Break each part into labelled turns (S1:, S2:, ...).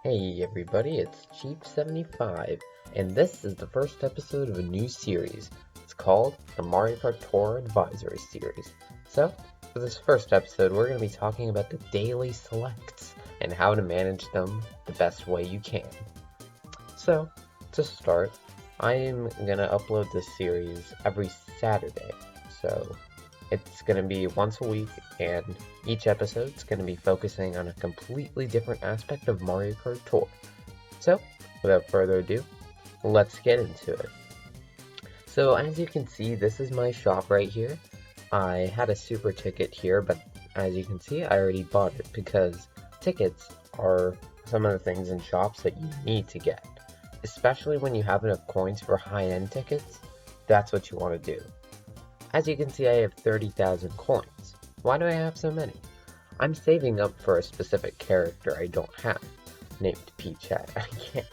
S1: Hey everybody, it's Chief75, and this is the first episode of a new series. It's called the Mario Kart Tour Advisory Series. So, for this first episode, we're going to be talking about the daily selects and how to manage them the best way you can. So, to start, I am going to upload this series every Saturday. So, it's going to be once a week, and each episode is going to be focusing on a completely different aspect of Mario Kart Tour. So, without further ado, let's get into it. So, as you can see, this is my shop right here. I had a super ticket here, but as you can see, I already bought it because tickets are some of the things in shops that you need to get. Especially when you have enough coins for high-end tickets, that's what you want to do. As you can see, I have 30,000 coins. Why do I have so many? I'm saving up for a specific character I don't have, named Peachette.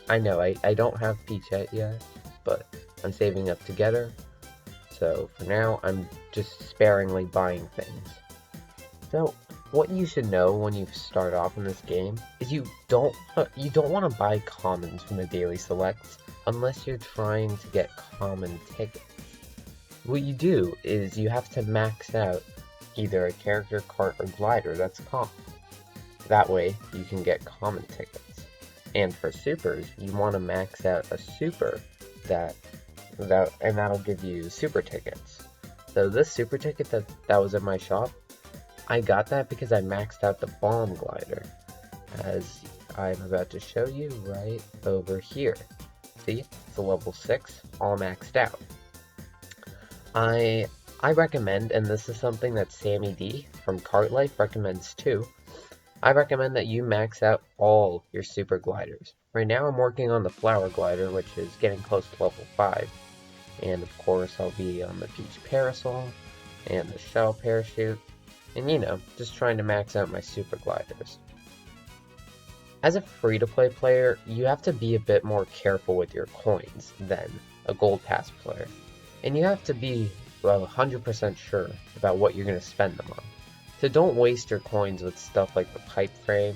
S1: I know, I don't have Peachette yet, but I'm saving up to get her. So for now, I'm just sparingly buying things. So what you should know when you start off in this game is you don't want to buy commons from the daily selects unless you're trying to get common tickets. What you do is you have to max out either a character, cart, or glider that's common. That way you can get common tickets. And for supers, you want to max out a super and that'll give you super tickets. So this super ticket that was in my shop, I got that because I maxed out the bomb glider, as I'm about to show you right over here. See, it's a level 6, all maxed out. I recommend, and this is something that Sammy D from Kart Life recommends too, I recommend that you max out all your super gliders. Right now I'm working on the flower glider, which is getting close to level 5. And of course I'll be on the Peach Parasol, and the Shell Parachute, and just trying to max out my super gliders. As a free-to-play player, you have to be a bit more careful with your coins than a Gold Pass player. And you have to be 100% sure about what you're going to spend them on. So don't waste your coins with stuff like the pipe frame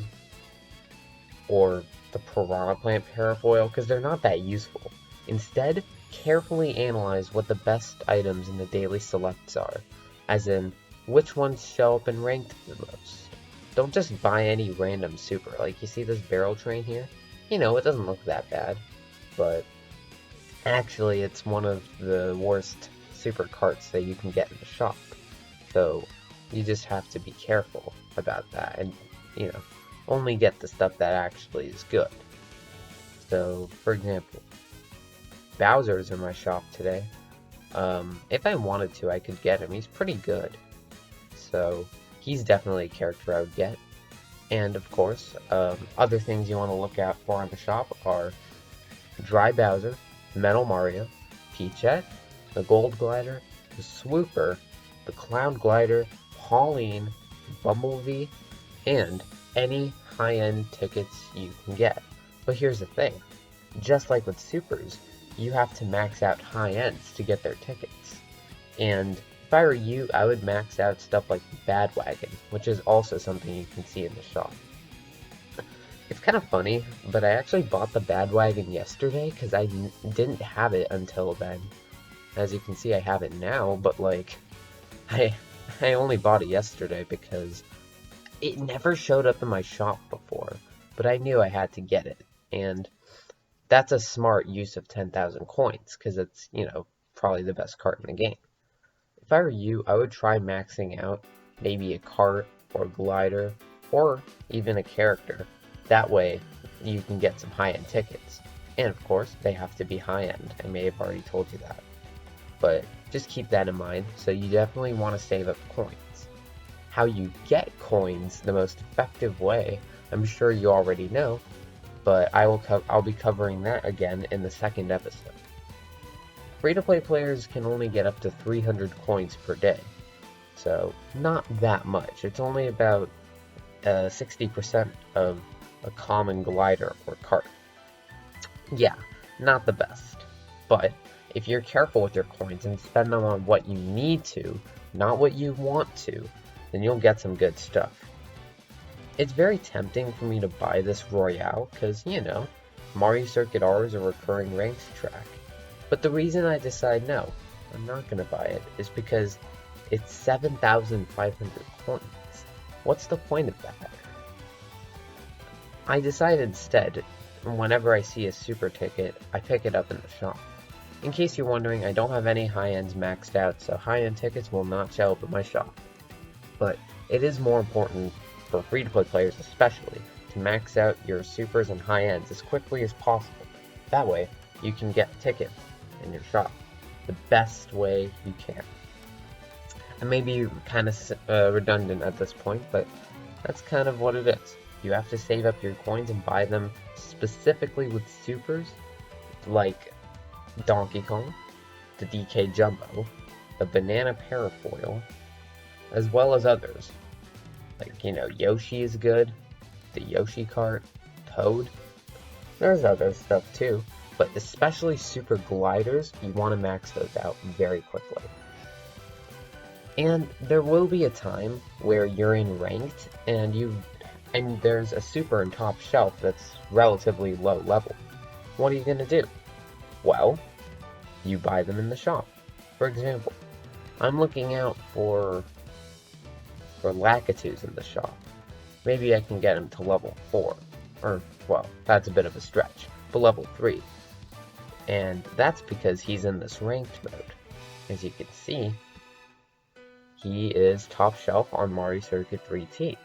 S1: or the piranha plant parafoil, because they're not that useful. Instead, carefully analyze what the best items in the daily selects are, as in which ones show up in ranked the most. Don't just buy any random super. Like, you see this barrel train here? It doesn't look that bad, but actually, it's one of the worst super carts that you can get in the shop. So you just have to be careful about that and, only get the stuff that actually is good. So, for example, Bowser's in my shop today. If I wanted to, I could get him. He's pretty good. So he's definitely a character I would get. And of course, other things you want to look out for in the shop are Dry Bowser, Metal Mario, Peachette, the Gold Glider, the Swooper, the Cloud Glider, Pauline, Bumblebee, and any high-end tickets you can get. But here's the thing, just like with supers, you have to max out high-ends to get their tickets. And if I were you, I would max out stuff like Badwagon, which is also something you can see in the shop. It's kind of funny, but I actually bought the Badwagon yesterday because I didn't have it until then. As you can see, I have it now, but I only bought it yesterday because it never showed up in my shop before, but I knew I had to get it, and that's a smart use of 10,000 coins because it's, probably the best cart in the game. If I were you, I would try maxing out maybe a cart or glider or even a character. That way, you can get some high-end tickets. And of course, they have to be high-end. I may have already told you that. But just keep that in mind, so you definitely want to save up coins. How you get coins the most effective way, I'm sure you already know, but I'll be covering that again in the second episode. Free-to-play players can only get up to 300 coins per day. So, not that much. It's only about 60% of a common glider or cart. Yeah, not the best. But if you're careful with your coins and spend them on what you need to, not what you want to, then you'll get some good stuff. It's very tempting for me to buy this Royale, because, you know, Mario Circuit R is a recurring ranks track. But the reason I decide no, I'm not going to buy it, is because it's 7,500 coins. What's the point of that? I decide instead, whenever I see a super ticket, I pick it up in the shop. In case you're wondering, I don't have any high-ends maxed out, so high-end tickets will not show up at my shop. But it is more important, for free-to-play players especially, to max out your supers and high-ends as quickly as possible. That way, you can get tickets in your shop the best way you can. I may be kind of redundant at this point, but that's kind of what it is. You have to save up your coins and buy them specifically with supers, like Donkey Kong, the DK Jumbo, the Banana Parafoil, as well as others. Like, you know, Yoshi is good, the Yoshi Kart, Toad. There's other stuff too, but especially super gliders, you want to max those out very quickly. And there will be a time where you're in ranked and there's a super in top shelf that's relatively low level. What are you going to do? Well, you buy them in the shop. For example, I'm looking out for Lakitus in the shop. Maybe I can get him to level 4. Or, well, that's a bit of a stretch, but level 3. And that's because he's in this ranked mode. As you can see, he is top shelf on Mario Circuit 3T.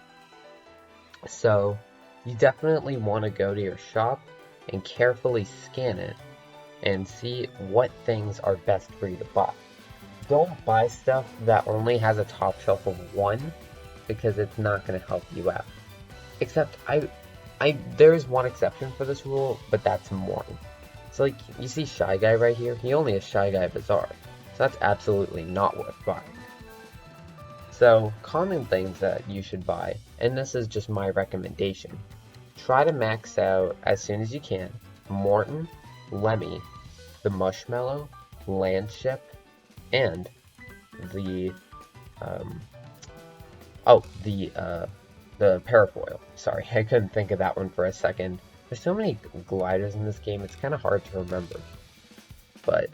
S1: So, you definitely want to go to your shop and carefully scan it and see what things are best for you to buy. Don't buy stuff that only has a top shelf of 1, because it's not going to help you out. Except, there is one exception for this rule, but that's Morton. So, like, you see Shy Guy right here? He only has Shy Guy Bazaar. So that's absolutely not worth buying. So, common things that you should buy, and this is just my recommendation. Try to max out, as soon as you can, Morton, Lemmy, the Mushmallow, Landship, and the Parafoil. Sorry, I couldn't think of that one for a second. There's so many gliders in this game, it's kind of hard to remember. But,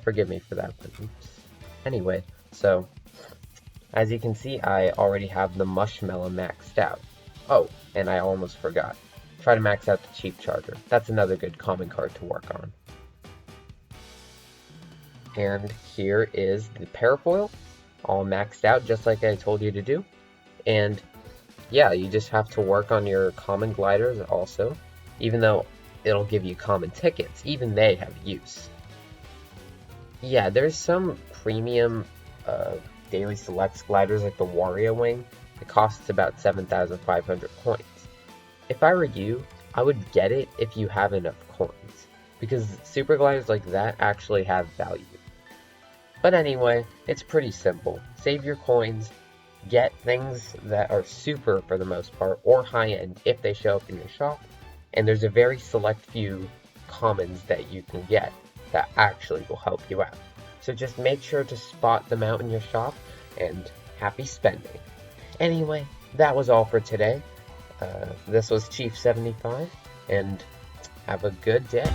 S1: forgive me for that one. Oops. Anyway, so, as you can see, I already have the Mushmallow maxed out. Oh, and I almost forgot. Try to max out the Cheap Charger. That's another good common card to work on. And here is the Parafoil, all maxed out just like I told you to do. And yeah, you just have to work on your common gliders also, even though it'll give you common tickets, even they have use. Yeah, there's some premium daily selects gliders like the Wario Wing. It costs about 7,500 coins. If I were you, I would get it if you have enough coins, because super gliders like that actually have value. But anyway, it's pretty simple. Save your coins, get things that are super for the most part, or high-end if they show up in your shop, and there's a very select few commons that you can get that actually will help you out. So just make sure to spot them out in your shop, and happy spending. Anyway, that was all for today. This was Chief 75, and have a good day.